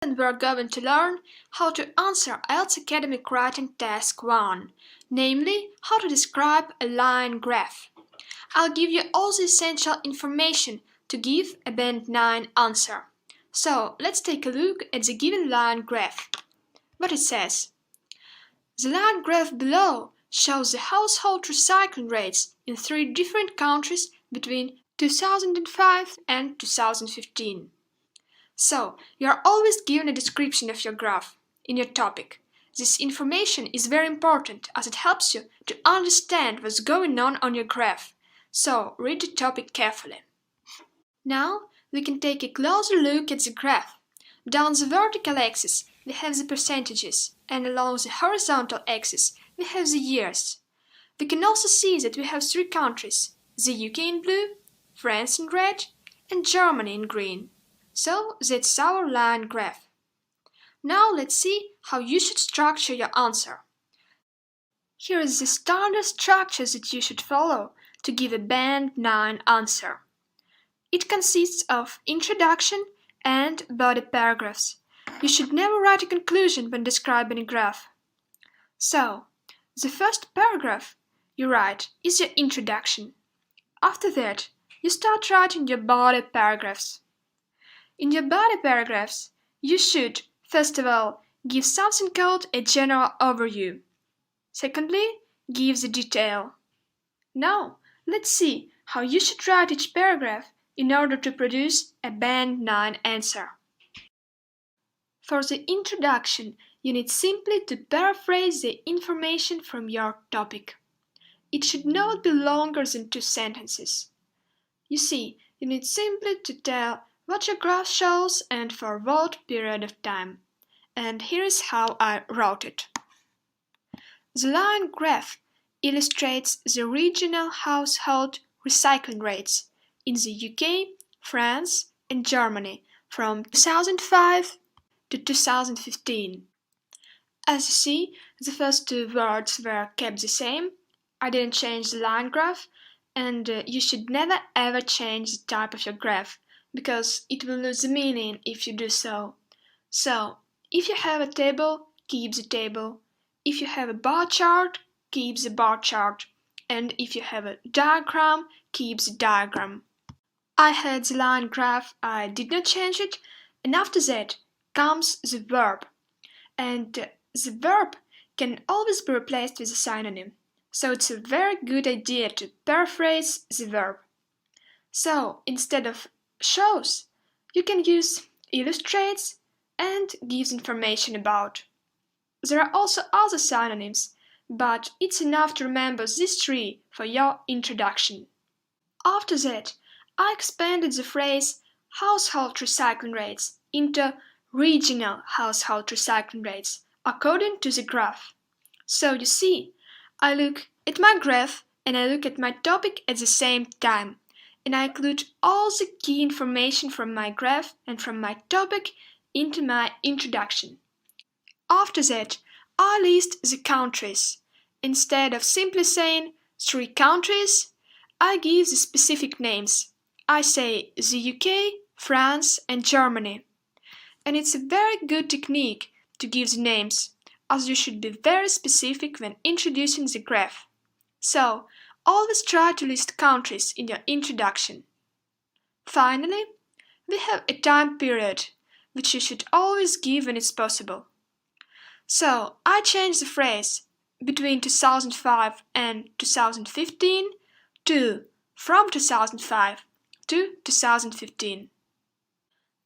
And we are going to learn how to answer IELTS Academic Writing Task 1, namely how to describe a line graph. I'll give you all the essential information to give a Band 9 answer. So let's take a look at the given line graph. What it says. The line graph below shows the household recycling rates in 3 different countries between 2005 and 2015. So, you are always given a description of your graph in your topic. This information is very important as it helps you to understand what's going on your graph. So, read the topic carefully. Now, we can take a closer look at the graph. Down the vertical axis, we have the percentages, and along the horizontal axis, we have the years. We can also see that we have 3 countries, the UK in blue, France in red, and Germany in green. So that's our line graph. Now let's see how you should structure your answer. Here is the standard structure that you should follow to give a Band 9 answer. It consists of introduction and body paragraphs. You should never write a conclusion when describing a graph. So, the first paragraph you write is your introduction. After that, you start writing your body paragraphs. In your body paragraphs, you should, first of all, give something called a general overview. Secondly, give the detail. Now, let's see how you should write each paragraph in order to produce a Band 9 answer. For the introduction, you need simply to paraphrase the information from your topic. It should not be longer than 2 sentences. You see, you need simply to tell what your graph shows and for what period of time. And here is how I wrote it. The line graph illustrates the regional household recycling rates in the UK, France, and Germany from 2005 to 2015. As you see, the first 2 words were kept the same. I didn't change the line graph, and you should never ever change the type of your graph, because it will lose the meaning if you do so. So, if you have a table, keep the table. If you have a bar chart, keep the bar chart. And if you have a diagram, keep the diagram. I had the line graph, I did not change it, and after that comes the verb. And the verb can always be replaced with a synonym. So it's a very good idea to paraphrase the verb. So, instead of shows, you can use illustrates and gives information about. There are also other synonyms, but it's enough to remember these 3 for your introduction. After that, I expanded the phrase household recycling rates into regional household recycling rates according to the graph. So you see, I look at my graph and I look at my topic at the same time. And I include all the key information from my graph and from my topic into my introduction. After that, I list the countries. Instead of simply saying 3 countries, I give the specific names. I say the UK, France, and Germany. And it's a very good technique to give the names, as you should be very specific when introducing the graph. So, always try to list countries in your introduction. Finally, we have a time period, which you should always give when it's possible. So, I changed the phrase between 2005 and 2015 to from 2005 to 2015.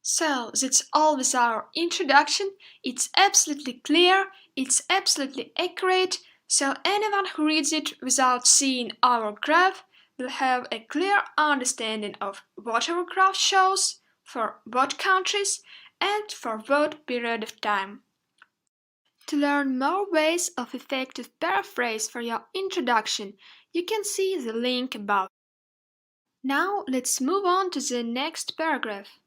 So, that's all with our introduction. It's absolutely clear, it's absolutely accurate. So anyone who reads it without seeing our graph will have a clear understanding of what our graph shows, for what countries, and for what period of time. To learn more ways of effective paraphrase for your introduction, you can see the link above. Now let's move on to the next paragraph.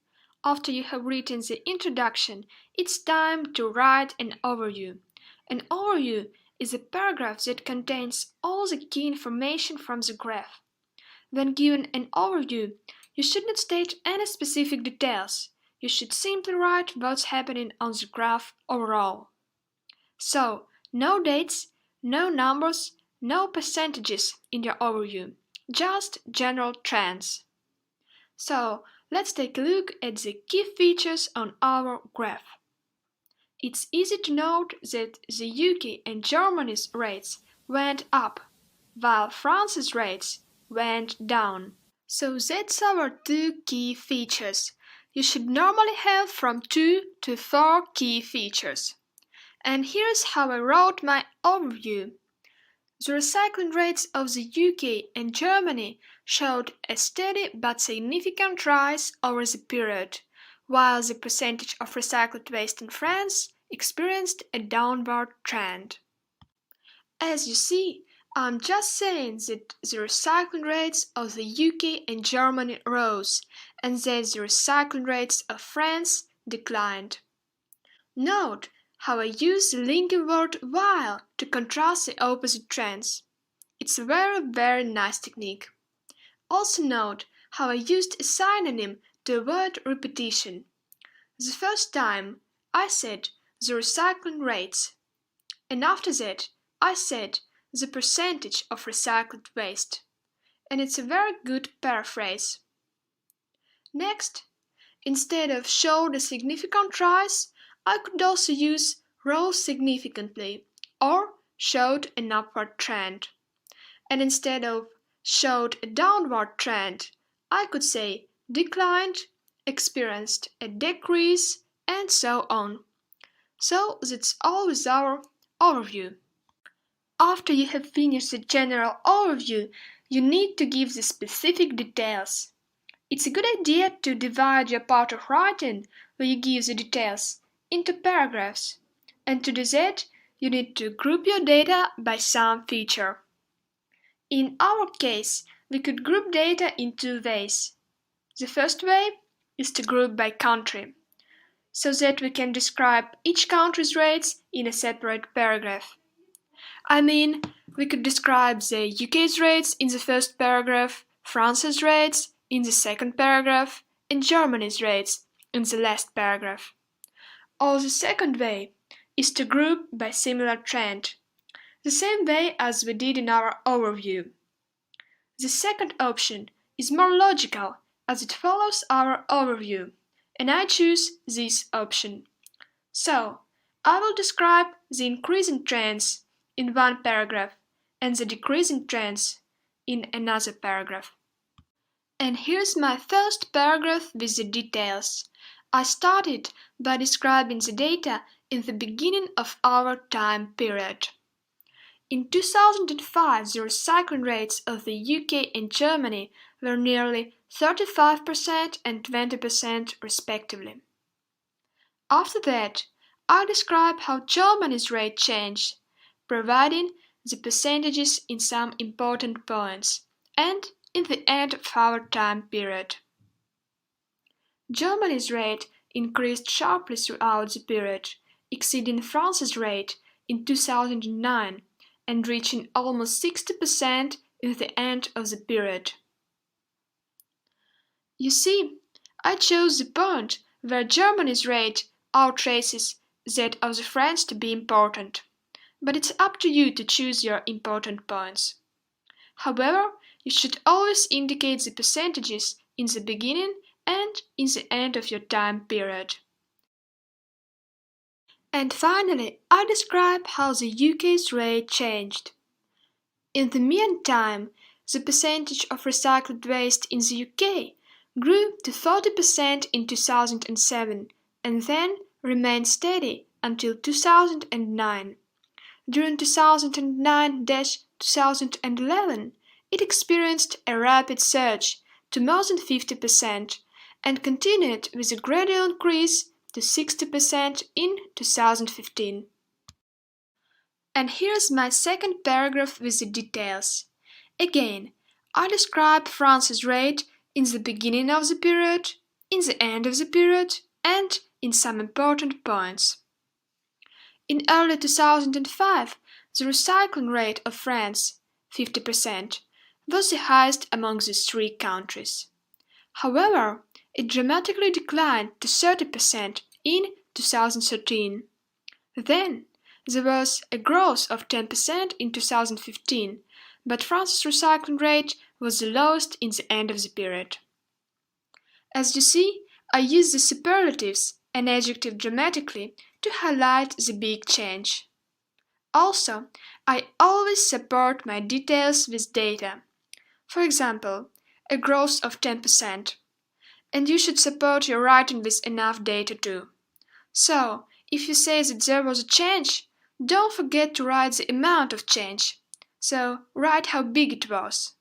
After you have written the introduction, it's time to write an overview. An overview is a paragraph that contains all the key information from the graph. When given an overview, you should not state any specific details. you should simply write what's happening on the graph overall. So, no dates, no numbers, no percentages in your overview, just general trends. So, let's take a look at the key features on our graph. It's easy to note that the UK and Germany's rates went up, while France's rates went down. So that's our two key features. You should normally have from 2 to 4 key features. And here's how I wrote my overview. The recycling rates of the UK and Germany showed a steady but significant rise over the period, while the percentage of recycled waste in France experienced a downward trend. As you see, I'm just saying that the recycling rates of the UK and Germany rose, and that the recycling rates of France declined. Note how I use the linking word while to contrast the opposite trends. It's a very nice technique. Also note how I used a synonym to avoid repetition. The first time I said the recycling rates, and after that I said the percentage of recycled waste. And it's a very good paraphrase. Next, instead of showed a significant rise, I could also use rose significantly or showed an upward trend. And instead of showed a downward trend, I could say declined, experienced a decrease, and so on. So that's all with our overview. After you have finished the general overview, you need to give the specific details. It's a good idea to divide your part of writing, where you give the details, into paragraphs. And to do that, you need to group your data by some feature. In our case, we could group data in two ways. The first way is to group by country, so that we can describe each country's rates in a separate paragraph. I mean, we could describe the UK's rates in the first paragraph, France's rates in the second paragraph, and Germany's rates in the last paragraph. Or the second way is to group by similar trend, the same way as we did in our overview. The second option is more logical as it follows our overview, and I choose this option. So, I will describe the increasing trends in one paragraph and the decreasing trends in another paragraph. And here's my first paragraph with the details. I started by describing the data in the beginning of our time period. In 2005, the recycling rates of the UK and Germany were nearly 35% and 20% respectively. After that, I describe how Germany's rate changed, providing the percentages in some important points, and in the end of our time period. Germany's rate increased sharply throughout the period, exceeding France's rate in 2009 and reaching almost 60% at the end of the period. You see, I chose the point where Germany's rate outraces that of the French to be important, but it's up to you to choose your important points. However, you should always indicate the percentages in the beginning and in the end of your time period. And finally, I describe how the UK's rate changed. In the meantime, the percentage of recycled waste in the UK grew to 40% in 2007 and then remained steady until 2009. During 2009-2011, it experienced a rapid surge to more than 50% and continued with a gradual increase to 60% in 2015. And here's my second paragraph with the details. Again, I describe France's rate in the beginning of the period, in the end of the period, and in some important points. In early 2005, the recycling rate of France, 50%, was the highest among the three countries. However, It dramatically declined to 30% in 2013. Then, there was a growth of 10% in 2015, but France's recycling rate was the lowest in the end of the period. As you see, I use the superlatives and adjective dramatically to highlight the big change. Also, I always support my details with data. For example, a growth of 10%. And you should support your writing with enough data too. So, if you say that there was a change, don't forget to write the amount of change. So, write how big it was.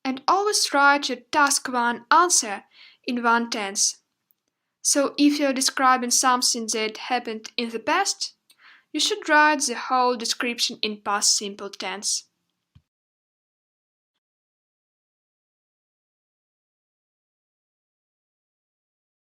And always write your task 1 answer in 1/10. So, if you're describing something that happened in the past, you should write the whole description in past simple tense.